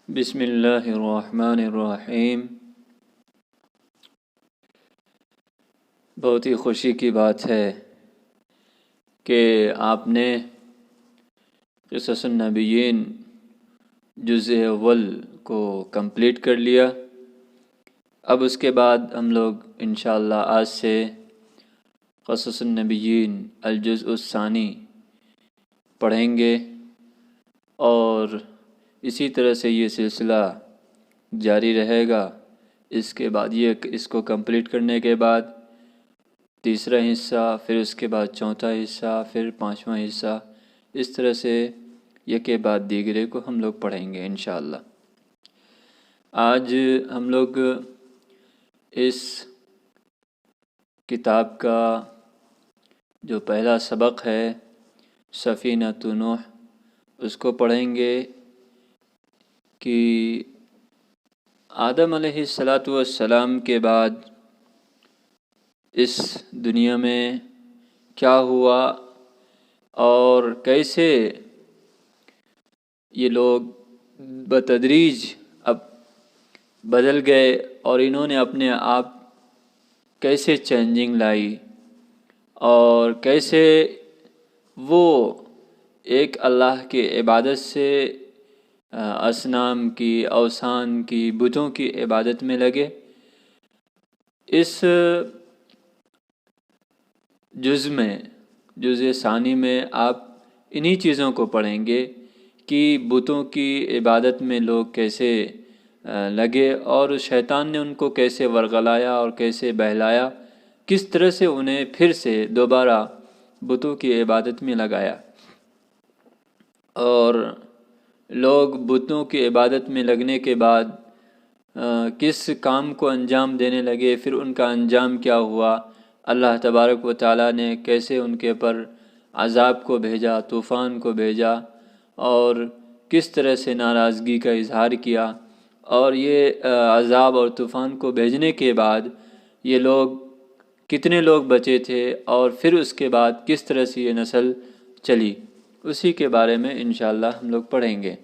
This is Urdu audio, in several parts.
بسم اللہ الرحمن الرحیم۔ بہت ہی خوشی کی بات ہے کہ آپ نے قصص النبیین جزء اول کو کمپلیٹ کر لیا۔ اب اس کے بعد ہم لوگ انشاءاللہ آج سے قصص النبیین الجزء الثانی پڑھیں گے، اور اسی طرح سے یہ سلسلہ جاری رہے گا۔ اس کے بعد اس کو کمپلیٹ کرنے کے بعد تیسرا حصہ، پھر اس کے بعد چوتھا حصہ، پھر پانچواں حصہ، اس طرح سے یکے بعد دیگرے کو ہم لوگ پڑھیں گے انشاءاللہ۔ آج ہم لوگ اس کتاب کا جو پہلا سبق ہے سفینۃ نوح، اس کو پڑھیں گے کہ آدم علیہ السلام کے بعد اس دنیا میں کیا ہوا اور کیسے یہ لوگ بتدریج اب بدل گئے، اور انہوں نے اپنے آپ کیسے چینجنگ لائی، اور کیسے وہ ایک اللہ کی عبادت سے اصنام کی، اوثان کی، بتوں کی عبادت میں لگے۔ اس جزء ثانی میں آپ انہی چیزوں کو پڑھیں گے کہ بتوں کی عبادت میں لوگ کیسے لگے، اور شیطان نے ان کو کیسے ورغلایا اور کیسے بہلایا، کس طرح سے انہیں پھر سے دوبارہ بتوں کی عبادت میں لگایا، اور لوگ بتوں کی عبادت میں لگنے کے بعد کس کام کو انجام دینے لگے، پھر ان کا انجام کیا ہوا، اللہ تبارک و تعالیٰ نے کیسے ان کے پر عذاب کو بھیجا، طوفان کو بھیجا، اور کس طرح سے ناراضگی کا اظہار کیا، اور یہ عذاب اور طوفان کو بھیجنے کے بعد یہ لوگ کتنے لوگ بچے تھے، اور پھر اس کے بعد کس طرح سے یہ نسل چلی، اسی کے بارے میں انشاءاللہ ہم لوگ پڑھیں گے۔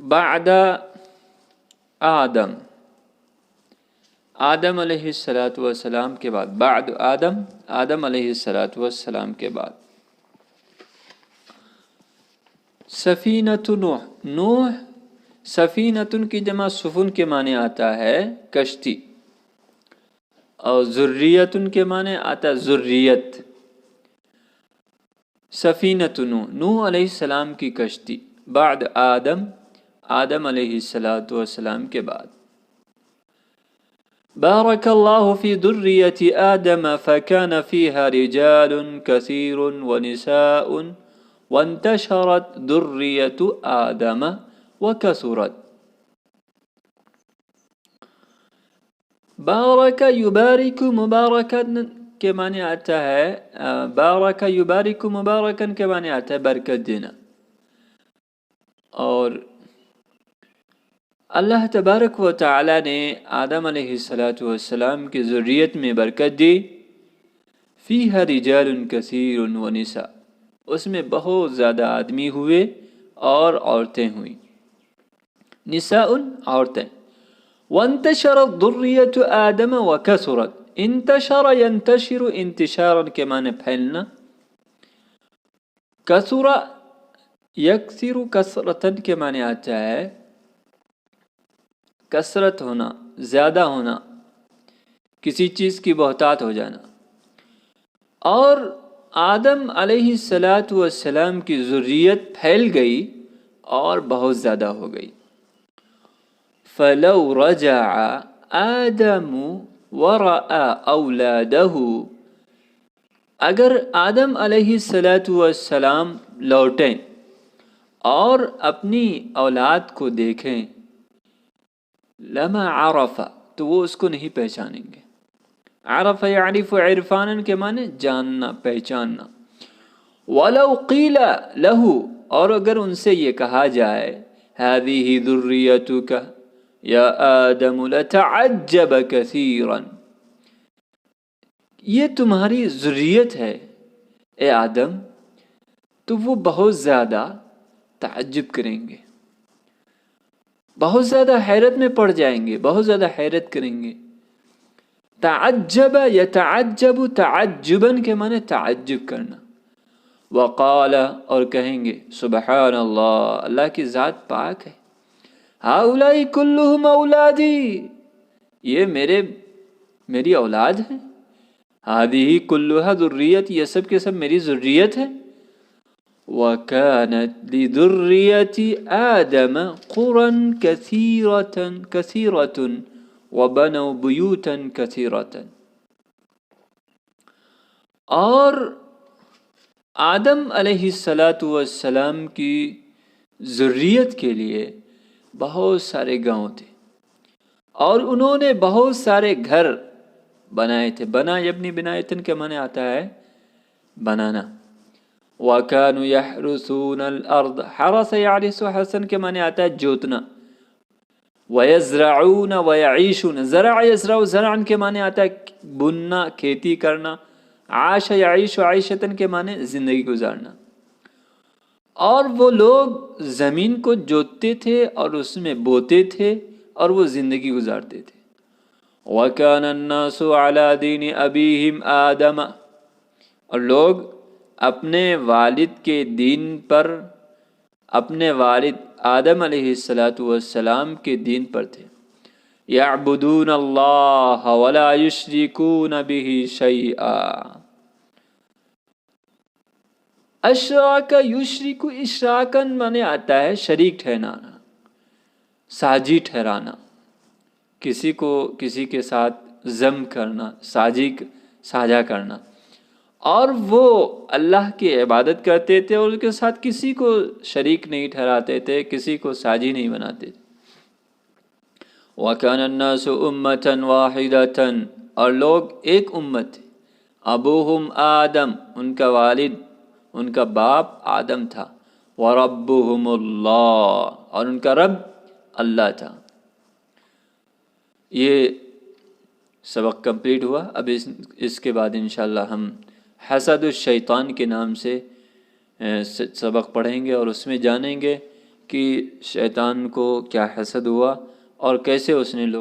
بعد آدم علیہ السلام کے بعد، بعد آدم علیہ السلام کے بعد سفینۃ نوح سفینۃ کی جمع سفن کے معنی آتا ہے کشتی، اور ذریۃ کے معنی آتا ہے ذریت۔ سفینۃ نوح علیہ السلام کی کشتی، بعد آدم علیہ السلام کے بعد۔ بارك الله في ذرية آدم فكان فيها رجال كثير ونساء وانتشرت ذرية آدم وكثرت۔ بارك يبارك مباركا کے معنی آتا ہے، بارك يبارك مباركا کے معنی آتا ہے برکت دینا، اور اللہ تبارک و تعالی نے آدم علیہ السلام کی ذریت میں برکت دی۔ فیہا رجال کثیر ونساء، اس میں بہت زیادہ آدمی ہوئے اور عورتیں ہوئیں، نساء عورتیں۔ وانتشرت ذریت آدم وکثرت، انتشر ینتشر انتشارا کے معنی پھیلنا، کثر یکثر کثرتا کے معنی آتا ہے کثرت ہونا، زیادہ ہونا، کسی چیز کی بہتات ہو جانا، اور آدم علیہ السلام کی ذریت پھیل گئی اور بہت زیادہ ہو گئی۔ فَلَوْ رَجَعَ آدَمُ وَرَأَى أَوْلَادَهُ، اگر آدم علیہ السلام لوٹیں اور اپنی اولاد کو دیکھیں، لما عرف، تو وہ اس کو نہیں پہچانیں گے۔ عرف یعرف عرفانا کے معنی جاننا، پہچاننا۔ ولو قیل له، اور اگر ان سے یہ کہا جائے هذه ذریتک یا آدم لتعجب کثیرا، یہ تمہاری ذریت ہے اے آدم، تو وہ بہت زیادہ تعجب کریں گے۔ بہت زیادہ حیرت میں پڑ جائیں گے، بہت زیادہ حیرت کریں گے۔ تعجب یتعجب تعجباً کے معنی تعجب کرنا۔ وقال اور کہیں گے سبحان اللہ، اللہ کی ذات پاک ہے۔ ہؤلاء کلہم اولادی، یہ میری اولاد ہے۔ ہذہ کلھا ذریتی، یہ سب کے سب میری ذریت ہے۔ وَكَانَتْ لِذُرِّيَّةِ آدَمَ قُرًى كَثِيرَةٌ وَبَنَوْا بُيُوتًا كَثِيرَةً، اور آدم علیہ السلام کی ذریت کے لیے بہت سارے گاؤں تھے، اور انہوں نے بہت سارے گھر بنائے تھے۔ بنا یبنی بنایتن کے معنی آتا ہے بنانا۔ وَكَانُوا يَحْرُثُونَ الْأَرْضَ، حرث يحرث حسن کے معنی آتا ہے جوتنا۔ وَيَزْرَعُونَ وَيَعِيشُونَ، زرع یزرع زرعن کے معنی آتا ہے بننا، کھیتی کرنا۔ عاش یعیش عیشتن کے معنی زندگی گزارنا۔ اور وہ لوگ زمین کو جوتتے تھے اور اس میں بوتے تھے اور وہ زندگی گزارتے تھے۔ وَكَانَ النَّاسُ عَلَى دِينِ أَبِيهِمْ آدَمَ، اور لوگ اپنے والد کے دین پر، اپنے والد آدم علیہ السلام کے دین پر تھے۔ یعبدون اللہ ولا یشرکون بہ شیئا۔ اشراک یشرک، اشراکن معنی آتا ہے شریک ٹھہرانا، ساجی ٹھہرانا، کسی کو کسی کے ساتھ ضم کرنا، ساجھا کرنا۔ اور وہ اللہ کی عبادت کرتے تھے اور اس کے ساتھ کسی کو شریک نہیں ٹھہراتے تھے، کسی کو ساجی نہیں بناتے تھے۔ وَكَانَ النَّاسُ أُمَّةً وَاحِدَةً، اور لوگ ایک امت تھے۔ ابوہم آدم، ان کا والد، ان کا باپ آدم تھا۔ وَرَبُّهُمُ اللَّهُ، اور ان کا رب اللہ تھا۔ یہ سبق کمپلیٹ ہوا۔ اب اس کے بعد انشاءاللہ ہم حسد الشیطان کے نام سے سبق پڑھیں گے اور اس میں جانیں گے کہ شیطان کو کیا حسد ہوا اور کیسے اس نے لوگ